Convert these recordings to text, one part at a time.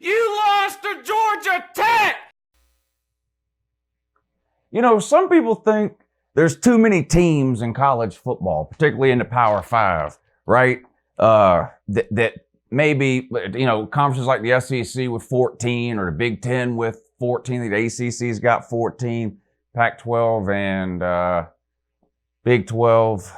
You lost to Georgia Tech! You know, some people think there's too many teams in college football, particularly in the Power Five, right? That maybe, you know, conferences like the SEC with 14 or the Big Ten with 14, the ACC's got 14, Pac-12 and Big 12,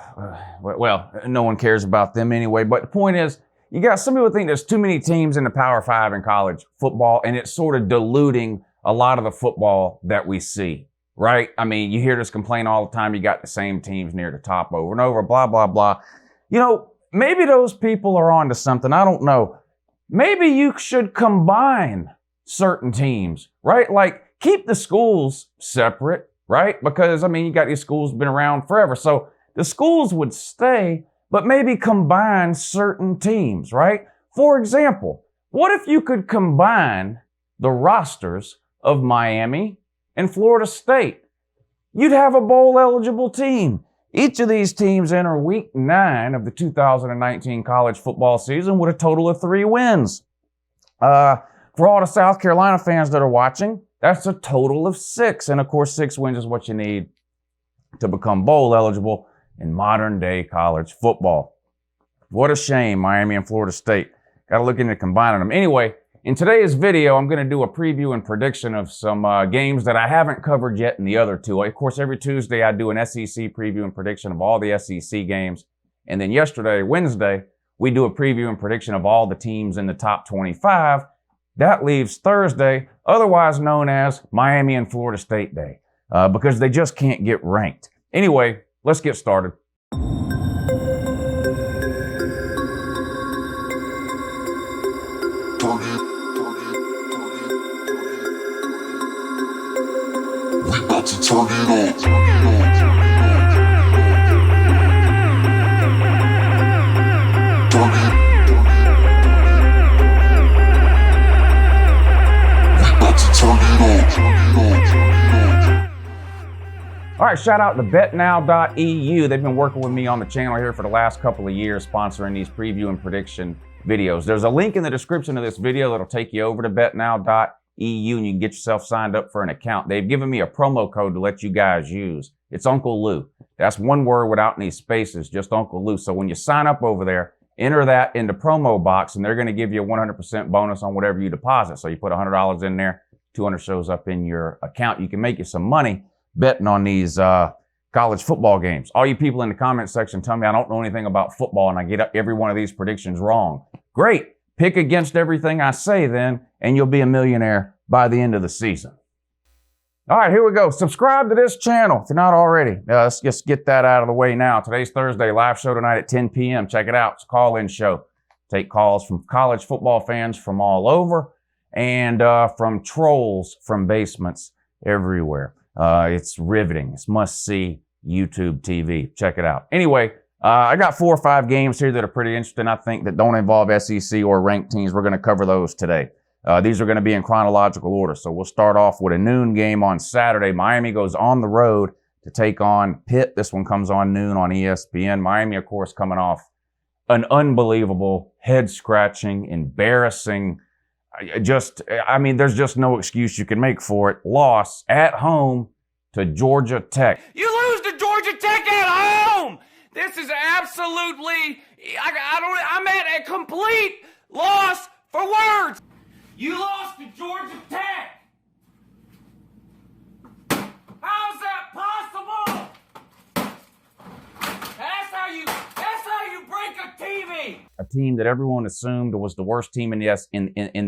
well, no one cares about them anyway. But the point is, you got some people think there's too many teams in the Power Five in college football, and it's sort of diluting a lot of the football that we see, right? I mean, you hear this complaint all the time. You got the same teams near the top over and over, blah, blah, blah. You know, maybe those people are onto something. I don't know. Maybe you should combine certain teams, right? Like, keep the schools separate, right? Because, I mean, you got these schools been around forever. So the schools would stay, but maybe combine certain teams, right? For example, what if you could combine the rosters of Miami and Florida State? You'd have a bowl-eligible team. Each of these teams enter week 9 of the 2019 college football season with a total of 3 wins. For all the South Carolina fans that are watching, that's a total of 6. And of course, 6 wins is what you need to become bowl-eligible in modern-day college football. What a shame, Miami and Florida State. Got to look into combining them. Anyway, in today's video, I'm going to do a preview and prediction of some games that I haven't covered yet in the other 2. Of course, every Tuesday, I do an SEC preview and prediction of all the SEC games. And then yesterday, Wednesday, we do a preview and prediction of all the teams in the top 25. That leaves Thursday, otherwise known as Miami and Florida State Day, because they just can't get ranked. Anyway, let's get started. All right, shout out to betnow.eu. They've been working with me on the channel here for the last couple of years, sponsoring these preview and prediction videos. There's a link in the description of this video that'll take you over to betnow.eu and you can get yourself signed up for an account. They've given me a promo code to let you guys use. It's Uncle Lou. That's one word without any spaces, just Uncle Lou. So when you sign up over there, enter that in the promo box and they're going to give you a 100% bonus on whatever you deposit. So you put $100 in there, 200 shows up in your account. You can make you some money betting on these college football games. All you people in the comment section tell me I don't know anything about football and I get every one of these predictions wrong. Great. Pick against everything I say then, and you'll be a millionaire by the end of the season. All right, here we go. Subscribe to this channel if you're not already. Let's just get that out of the way now. Today's Thursday, live show tonight at 10 p.m. Check it out. It's a call-in show. Take calls from college football fans from all over and from trolls from basements everywhere. It's riveting. It's must-see YouTube TV. Check it out. Anyway, I got 4 or 5 games here that are pretty interesting, I think, that don't involve SEC or ranked teams. We're going to cover those today. These are going to be in chronological order. So we'll start off with a noon game on Saturday. Miami goes on the road to take on Pitt. This one comes on noon on ESPN. Miami, of course, coming off an unbelievable, head-scratching, embarrassing, there's just no excuse you can make for it. Loss at home to Georgia Tech. You lose to Georgia Tech at home! This is absolutely, I'm at a complete loss for words. You lost to Georgia Tech. How's that possible? That's how you break a TV. A team that everyone assumed was the worst team in the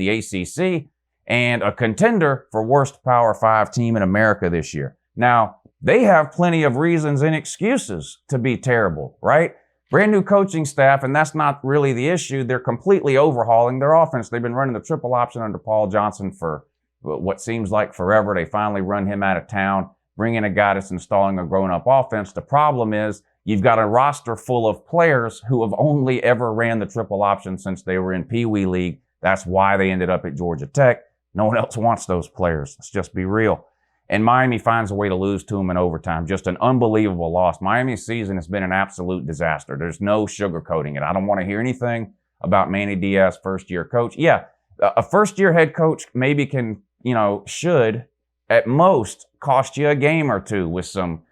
ACC and a contender for worst Power 5 team in America this year. Now, they have plenty of reasons and excuses to be terrible, right? Brand new coaching staff, and that's not really the issue. They're completely overhauling their offense. They've been running the triple option under Paul Johnson for what seems like forever. They finally run him out of town, bring in a guy that's installing a grown-up offense. The problem is you've got a roster full of players who have only ever ran the triple option since they were in Pee Wee League. That's why they ended up at Georgia Tech. No one else wants those players. Let's just be real. And Miami finds a way to lose to them in overtime. Just an unbelievable loss. Miami's season has been an absolute disaster. There's no sugarcoating it. I don't want to hear anything about Manny Diaz, first-year coach. Yeah, A first-year head coach maybe can, should at most cost you a game or two with some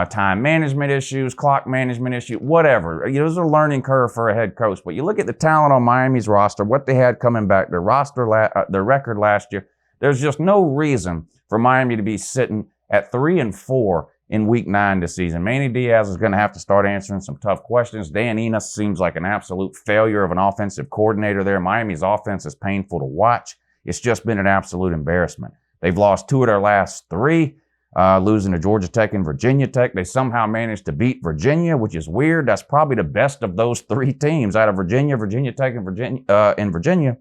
time management issues, clock management issues, whatever. There's a learning curve for a head coach. But you look at the talent on Miami's roster, what they had coming back, their record last year. There's just no reason for Miami to be sitting at 3-4 in Week 9 this season. Manny Diaz is going to have to start answering some tough questions. Dan Enos seems like an absolute failure of an offensive coordinator there. Miami's offense is painful to watch. It's just been an absolute embarrassment. They've lost 2 of their last 3, losing to Georgia Tech and Virginia Tech. They somehow managed to beat Virginia, which is weird. That's probably the best of those 3 teams out of Virginia Tech, and Virginia.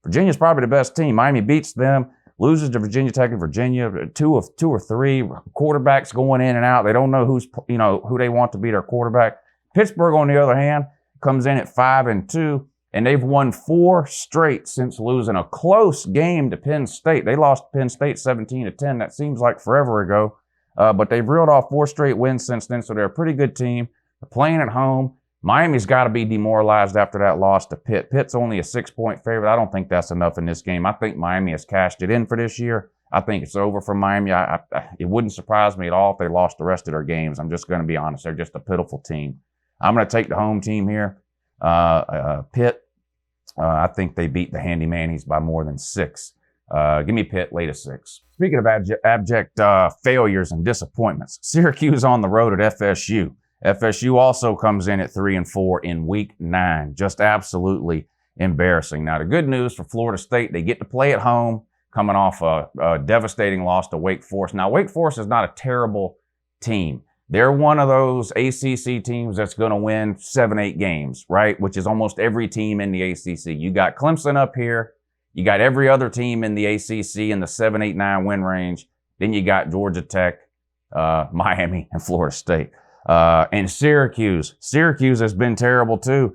Virginia's probably the best team. Miami beats them, loses to Virginia Tech and Virginia, 2 or 3 quarterbacks going in and out. They don't know who they want to be their quarterback. Pittsburgh, on the other hand, comes in at 5-2. And they've won 4 straight since losing a close game to Penn State. They lost Penn State 17-10. That seems like forever ago. But they've reeled off 4 straight wins since then, so they're a pretty good team. They're playing at home. Miami's got to be demoralized after that loss to Pitt. Pitt's only a 6-point favorite. I don't think that's enough in this game. I think Miami has cashed it in for this year. I think it's over for Miami. It wouldn't surprise me at all if they lost the rest of their games. I'm just going to be honest. They're just a pitiful team. I'm going to take the home team here. Pitt, I think they beat the Handy Mannies by more than 6. Give me Pitt late of 6. Speaking of abject failures and disappointments, Syracuse on the road at FSU. FSU also comes in at 3-4 in Week 9. Just absolutely embarrassing. Now, the good news for Florida State, they get to play at home, coming off a devastating loss to Wake Forest. Now, Wake Forest is not a terrible team. They're one of those ACC teams that's going to win 7-8 games, right? Which is almost every team in the ACC. You got Clemson up here. You got every other team in the ACC in the 7, 8, 9 win range. Then you got Georgia Tech, Miami, and Florida State. And Syracuse. Syracuse has been terrible too.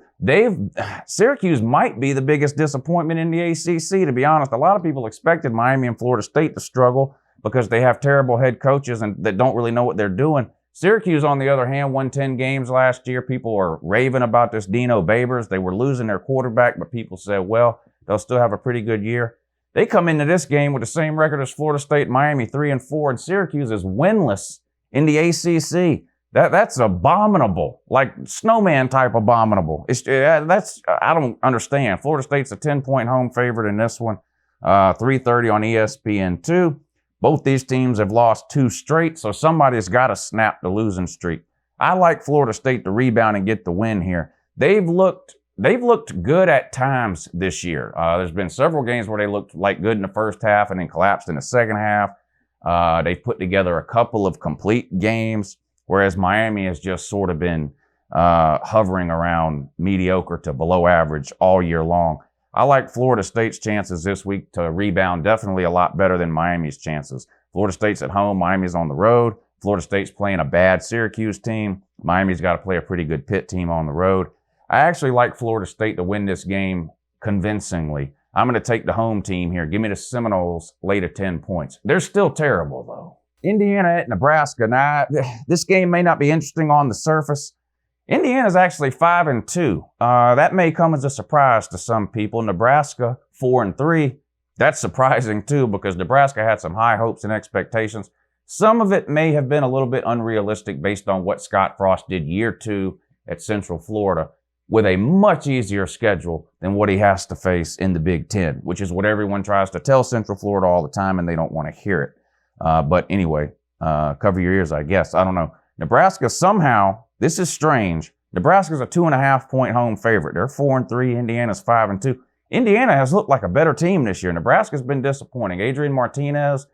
Syracuse might be the biggest disappointment in the ACC, to be honest. A lot of people expected Miami and Florida State to struggle because they have terrible head coaches and that don't really know what they're doing. Syracuse, on the other hand, won 10 games last year. People were raving about this Dino Babers. They were losing their quarterback, but people said, well, they'll still have a pretty good year. They come into this game with the same record as Florida State, Miami, 3-4, and Syracuse is winless in the ACC. That's abominable, like snowman type abominable. I don't understand. Florida State's a 10-point home favorite in this one, 3:30 on ESPN2. Both these teams have lost 2 straight, so somebody's got to snap the losing streak. I like Florida State to rebound and get the win here. They've looked good at times this year. There's been several games where they looked like good in the first half and then collapsed in the second half. They've put together a couple of complete games, whereas Miami has just sort of been hovering around mediocre to below average all year long. I like Florida State's chances this week to rebound definitely a lot better than Miami's chances. Florida State's at home, Miami's on the road. Florida State's playing a bad Syracuse team. Miami's got to play a pretty good Pitt team on the road. I actually like Florida State to win this game convincingly. I'm going to take the home team here. Give me the Seminoles late of 10 points. They're still terrible, though. Indiana at Nebraska. Now, this game may not be interesting on the surface. Indiana's actually 5-2. That may come as a surprise to some people. Nebraska, 4-3. That's surprising, too, because Nebraska had some high hopes and expectations. Some of it may have been a little bit unrealistic based on what Scott Frost did year 2 at Central Florida with a much easier schedule than what he has to face in the Big Ten, which is what everyone tries to tell Central Florida all the time, and they don't want to hear it. But anyway, cover your ears, I guess. I don't know. Nebraska somehow, this is strange. Nebraska's a 2.5-point home favorite. They're 4-3. Indiana's 5-2. Indiana has looked like a better team this year. Nebraska's been disappointing. Adrian Martinez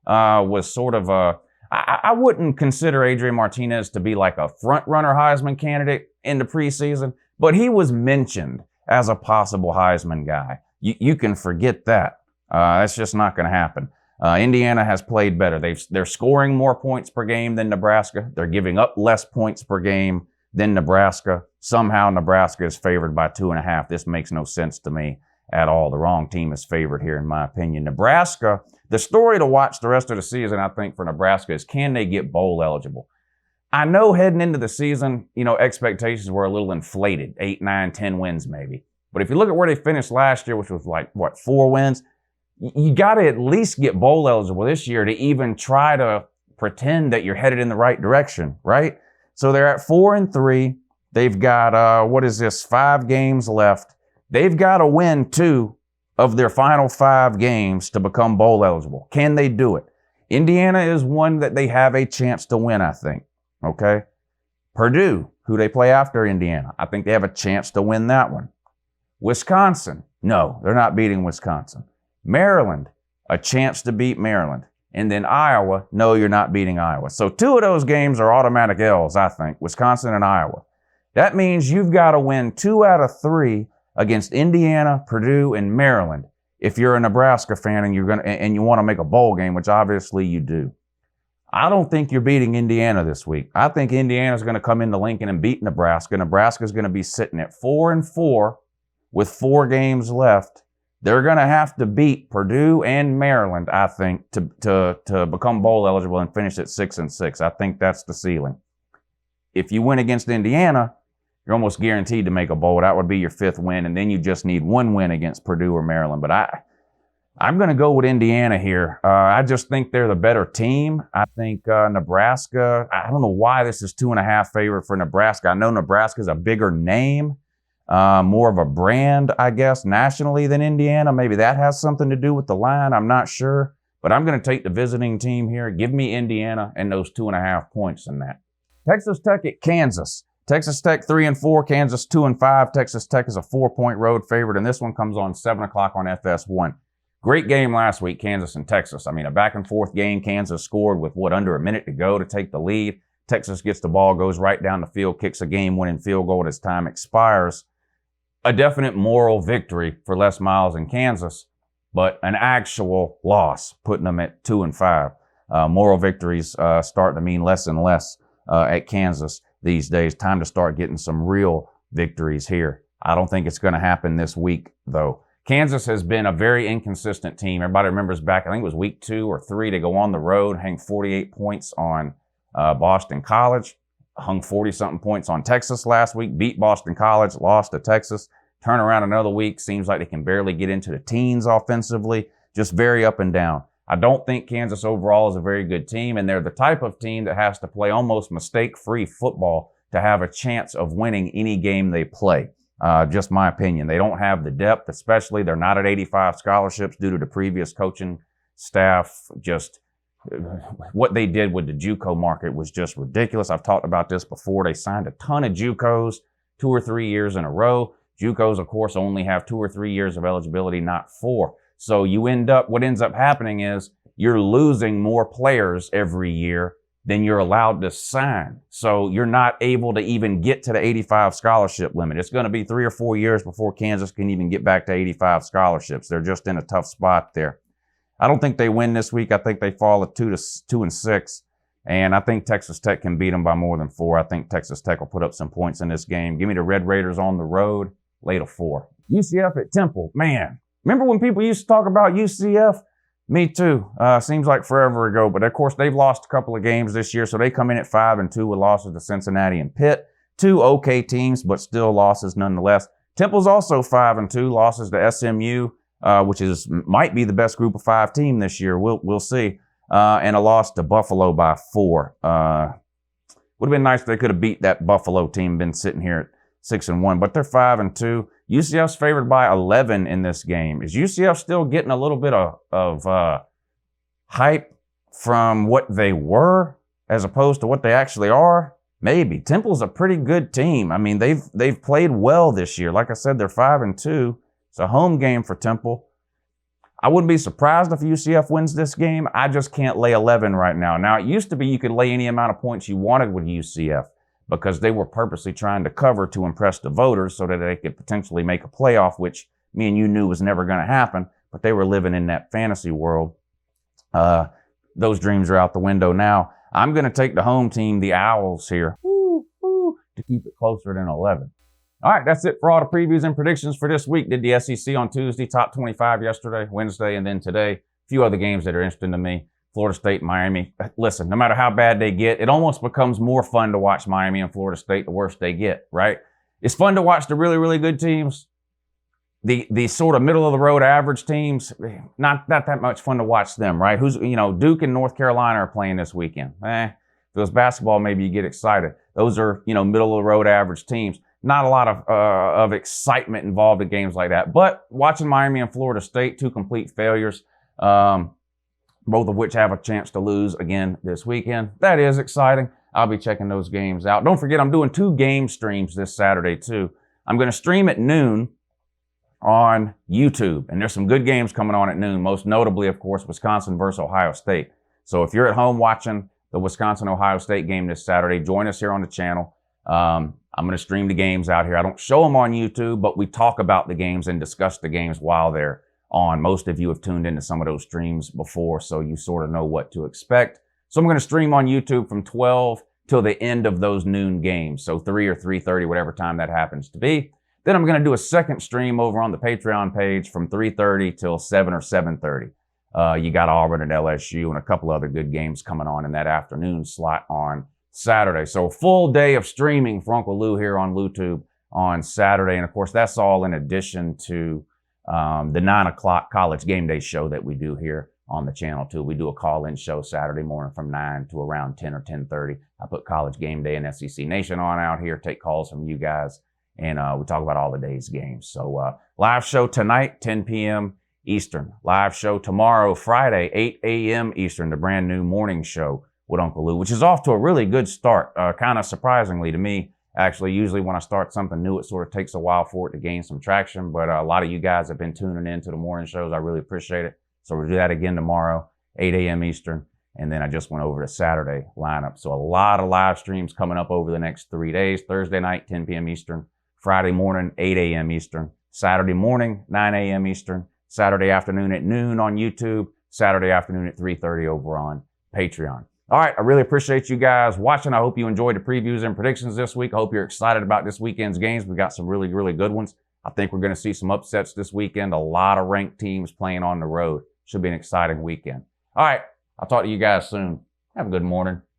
was sort of a... I wouldn't consider Adrian Martinez to be like a front-runner Heisman candidate in the preseason, but he was mentioned as a possible Heisman guy. You can forget that. That's just not going to happen. Indiana has played better. They're scoring more points per game than Nebraska. They're giving up less points per game than Nebraska. Somehow Nebraska is favored by 2.5. This makes no sense to me at all. The wrong team is favored here, in my opinion. Nebraska, the story to watch the rest of the season, I think, for Nebraska is, can they get bowl eligible? I know heading into the season, expectations were a little inflated, 8, 9, 10 wins maybe. But if you look at where they finished last year, which was like, 4 wins, you got to at least get bowl eligible this year to even try to pretend that you're headed in the right direction, right? So they're at 4-3. They've got, 5 games left. They've got to win 2 of their final 5 games to become bowl eligible. Can they do it? Indiana is one that they have a chance to win, I think, okay? Purdue, who they play after Indiana, I think they have a chance to win that one. Wisconsin, no, they're not beating Wisconsin. Maryland, a chance to beat Maryland. And then Iowa, no, you're not beating Iowa. So 2 of those games are automatic L's, I think, Wisconsin and Iowa. That means you've got to win 2 out of 3 against Indiana, Purdue, and Maryland if you're a Nebraska fan and you want to make a bowl game, which obviously you do. I don't think you're beating Indiana this week. I think Indiana's going to come into Lincoln and beat Nebraska. Nebraska's going to be sitting at 4-4 with 4 games left. They're going to have to beat Purdue and Maryland, I think, to become bowl eligible and finish at 6-6. I think that's the ceiling. If you win against Indiana, you're almost guaranteed to make a bowl. That would be your 5th win, and then you just need 1 win against Purdue or Maryland. But I'm going to go with Indiana here. I just think they're the better team. I think Nebraska, I don't know why this is 2.5 favorite for Nebraska. I know Nebraska's a bigger name, more of a brand, I guess, nationally than Indiana. Maybe that has something to do with the line. I'm not sure. But I'm going to take the visiting team here. Give me Indiana and those 2.5 points in that. Texas Tech at Kansas. Texas Tech 3-4, Kansas 2-5. Texas Tech is a 4-point road favorite, and this one comes on 7 o'clock on FS1. Great game last week, Kansas and Texas. I mean, a back-and-forth game. Kansas scored with, under a minute to go to take the lead. Texas gets the ball, goes right down the field, kicks a game-winning field goal as time expires. A definite moral victory for Les Miles in Kansas, but an actual loss, putting them at 2-5. Moral victories starting to mean less and less at Kansas these days. Time to start getting some real victories here. I don't think it's going to happen this week, though. Kansas has been a very inconsistent team. Everybody remembers back, I think it was week 2 or 3, to go on the road, hang 48 points on Boston College, hung 40-something points on Texas last week, beat Boston College, lost to Texas, turn around another week, seems like they can barely get into the teens offensively, just very up and down. I don't think Kansas overall is a very good team, and they're the type of team that has to play almost mistake-free football to have a chance of winning any game they play. Just my opinion. They don't have the depth, especially. They're not at 85 scholarships due to the previous coaching staff. Just what they did with the JUCO market was just ridiculous. I've talked about this before. They signed a ton of JUCOs 2 or 3 years in a row. JUCOs, of course, only have 2 or 3 years of eligibility, not 4. So what ends up happening is you're losing more players every year than you're allowed to sign. So you're not able to even get to the 85 scholarship limit. It's going to be 3 or 4 years before Kansas can even get back to 85 scholarships. They're just in a tough spot there. I don't think they win this week. I think they fall at 2-6. And I think Texas Tech can beat them by more than 4. I think Texas Tech will put up some points in this game. Give me the Red Raiders on the road, lay to 4. UCF at Temple, man. Remember when people used to talk about UCF? Me too. Seems like forever ago. But, of course, they've lost a couple of games this year, so they come in at 5-2 with losses to Cincinnati and Pitt. 2 okay teams, but still losses nonetheless. Temple's also 5-2, losses to SMU, which might be the best group of 5 team this year. We'll see. And a loss to Buffalo by 4. Would have been nice if they could have beat that Buffalo team, been sitting here at 6-1, but they're 5-2. UCF's favored by 11 in this game. Is UCF still getting a little bit of hype from what they were as opposed to what they actually are? Maybe. Temple's a pretty good team. I mean, they've played well this year. Like I said, they're 5-2. It's a home game for Temple. I wouldn't be surprised if UCF wins this game. I just can't lay 11 right now. Now, it used to be you could lay any amount of points you wanted with UCF, because they were purposely trying to cover to impress the voters so that they could potentially make a playoff, which me and you knew was never going to happen, but they were living in that fantasy world. Those dreams are out the window now. I'm going to take the home team, the Owls here, to keep it closer than 11. All right, that's it for all the previews and predictions for this week. Did the SEC on Tuesday, top 25 yesterday, Wednesday, and then today. A few other games that are interesting to me. Florida State, Miami. Listen, no matter how bad they get, it almost becomes more fun to watch Miami and Florida State the worse they get, right? It's fun to watch the really, really good teams. the sort of middle of the road average teams, not that much fun to watch them, right? Duke and North Carolina are playing this weekend. If it was basketball, maybe you get excited. Those are, middle of the road average teams. Not a lot of excitement involved in games like that. But watching Miami and Florida State, 2 complete failures, both of which have a chance to lose again this weekend. That is exciting. I'll be checking those games out. Don't forget, I'm doing 2 game streams this Saturday too. I'm going to stream at noon on YouTube, and there's some good games coming on at noon, most notably, of course, Wisconsin versus Ohio State. So if you're at home watching the Wisconsin-Ohio State game this Saturday, join us here on the channel. I'm going to stream the games out here. I don't show them on YouTube, but we talk about the games and discuss the games while they're on. Most of you have tuned into some of those streams before, so you sort of know what to expect. So I'm going to stream on YouTube from 12 till the end of those noon games, so 3 or 3:30, whatever time that happens to be. Then I'm going to do a second stream over on the Patreon page from 3:30 till 7 or 7:30. You got Auburn and LSU and a couple other good games coming on in that afternoon slot on Saturday. So a full day of streaming for Uncle Lou here on LouTube on Saturday. And of course, that's all in addition to the 9 o'clock college game day show that we do here on the channel too. We do a call-in show Saturday morning from 9 to around 10 or 10:30. I put college game day and SEC Nation on out here, take calls from you guys, and we talk about all the day's games. So live show tonight, 10 p.m. Eastern. Live show tomorrow, Friday, 8 a.m. Eastern, the brand new morning show with Uncle Lou, which is off to a really good start, kind of surprisingly to me. Actually, usually when I start something new, it sort of takes a while for it to gain some traction, but a lot of you guys have been tuning in to the morning shows. I really appreciate it. So we'll do that again tomorrow, 8 a.m. Eastern. And then I just went over to Saturday lineup. So a lot of live streams coming up over the next 3 days. Thursday night, 10 p.m. Eastern. Friday morning, 8 a.m. Eastern. Saturday morning, 9 a.m. Eastern. Saturday afternoon at noon on YouTube. Saturday afternoon at 3:30 over on Patreon. All right, I really appreciate you guys watching. I hope you enjoyed the previews and predictions this week. I hope you're excited about this weekend's games. We got some really, really good ones. I think we're going to see some upsets this weekend. A lot of ranked teams playing on the road. Should be an exciting weekend. All right, I'll talk to you guys soon. Have a good morning.